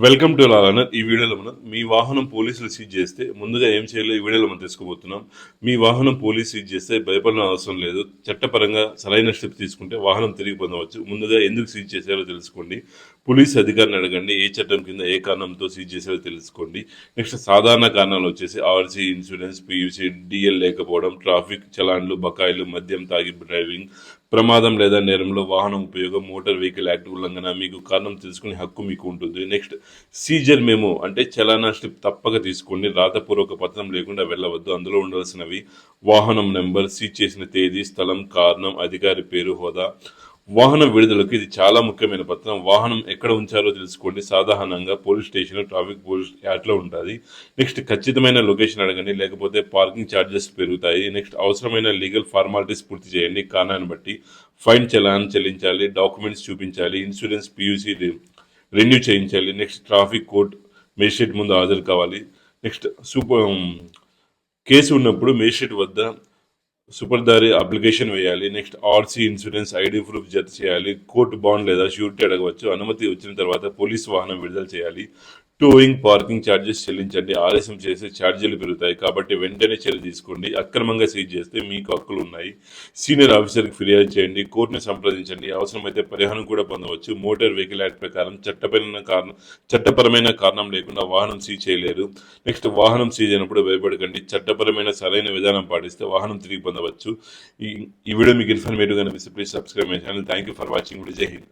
Welcome to లాగనర్. ఈ వీడియోలో మనం మీ వాహనం పోలీసులు సీజ్ చేస్తే ముందుగా ఏం చేయాలో ఈ వీడియోలో మనం తెలుసుకోబోతున్నాం. మీ వాహనం పోలీసు సీజ్ చేస్తే భయపడిన అవసరం లేదు. చట్టపరంగా సరైన స్టెప్ తీసుకుంటే వాహనం తిరిగి పొందవచ్చు. ముందుగా ఎందుకు సీజ్ చేశారో తెలుసుకోండి. పోలీస్ అధికారిని అడగండి. ఏ చట్టం కింద ఏ కారణంతో సీజ్ చేశారో తెలుసుకోండి. నెక్స్ట్ సాధారణ కారణాలు వచ్చేసి ఆర్సీ, ఇన్సూరెన్స్, పియూసీ, డిఎల్ లేకపోవడం, ట్రాఫిక్ చలాన్లు, బకాయిలు, మద్యం తాగి డ్రైవింగ్, ప్రమాదం లేదా నేరంలో వాహనం ఉపయోగం, మోటార్ వెహికల్ యాక్ట్ ఉల్లంఘన. మీకు కారణం తెలుసుకునే హక్కు మీకు ఉంటుంది. నెక్స్ట్ సీజర్ మెమో అంటే చలానా స్లిప్ తప్పక తీసుకోండి. రాతపూర్వక పత్రం లేకుండా వెళ్ళవద్దు. అందులో ఉండాల్సినవి వాహనం నెంబర్, సీజ్ చేసిన తేదీ, స్థలం, కారణం, అధికారి పేరు, హోదా. వాహనం విడుదలకు ఇది చాలా ముఖ్యమైన పత్రం. వాహనం ఎక్కడ ఉంచారో తెలుసుకోండి. సాధారణంగా పోలీస్ స్టేషన్, ట్రాఫిక్ పోలీస్ యార్డ్లో ఉంటుంది. నెక్స్ట్ ఖచ్చితమైన లొకేషన్ అడగండి, లేకపోతే పార్కింగ్ ఛార్జెస్ పెరుగుతాయి. నెక్స్ట్ అవసరమైన లీగల్ ఫార్మాలిటీస్ పూర్తి చేయండి. కారణాన్ని బట్టి ఫైన్ చలాన్ చెల్లించాలి, డాక్యుమెంట్స్ చూపించాలి, ఇన్సూరెన్స్, పియూసీ రెన్యూ చేయించాలి. నెక్స్ట్ ట్రాఫిక్ కోర్ట్ మేజిస్ట్రేట్ ముందు హాజరు కావాలి. నెక్స్ట్ కేసు ఉన్నప్పుడు మేజిస్ట్రేట్ వద్ద సూపర్దారి అప్లికేషన్ వేయాలి. Next RC, insurance, ID proof జత చేయాలి. కోర్టు బాండ్ లేదా షూరిటీ అడగవచ్చు. అనుమతి వచ్చిన తర్వాత పోలీసు వాహనం విడుదల చేయాలి. టోయింగ్, పార్కింగ్ ఛార్జెస్ చెల్లించండి. ఆలస్యం చేస్తే ఛార్జీలు పెరుగుతాయి, కాబట్టి వెంటనే చర్య తీసుకోండి. అక్రమంగా సీజ్ చేస్తే మీకు హక్కులు ఉన్నాయి. సీనియర్ ఆఫీసర్కి ఫిర్యాదు చేయండి. కోర్టును సంప్రదించండి. అవసరమైతే పరిహారం కూడా పొందవచ్చు. మోటార్ వెహికల్ యాక్ట్ ప్రకారం చట్టపరమైన కారణం లేకుండా వాహనం సీజ్ చేయలేరు. నెక్స్ట్ వాహనం సీజ్ అయినప్పుడు భయపడకండి. చట్టపరమైన సరైన విధానం పాటిస్తే వాహనం తిరిగి పొందవచ్చు. ఈ వీడియో మీకు ఇన్ఫర్మేటివ్గా అనిపిస్తే please subscribe my channel. Thank you for watching. జై హింద్.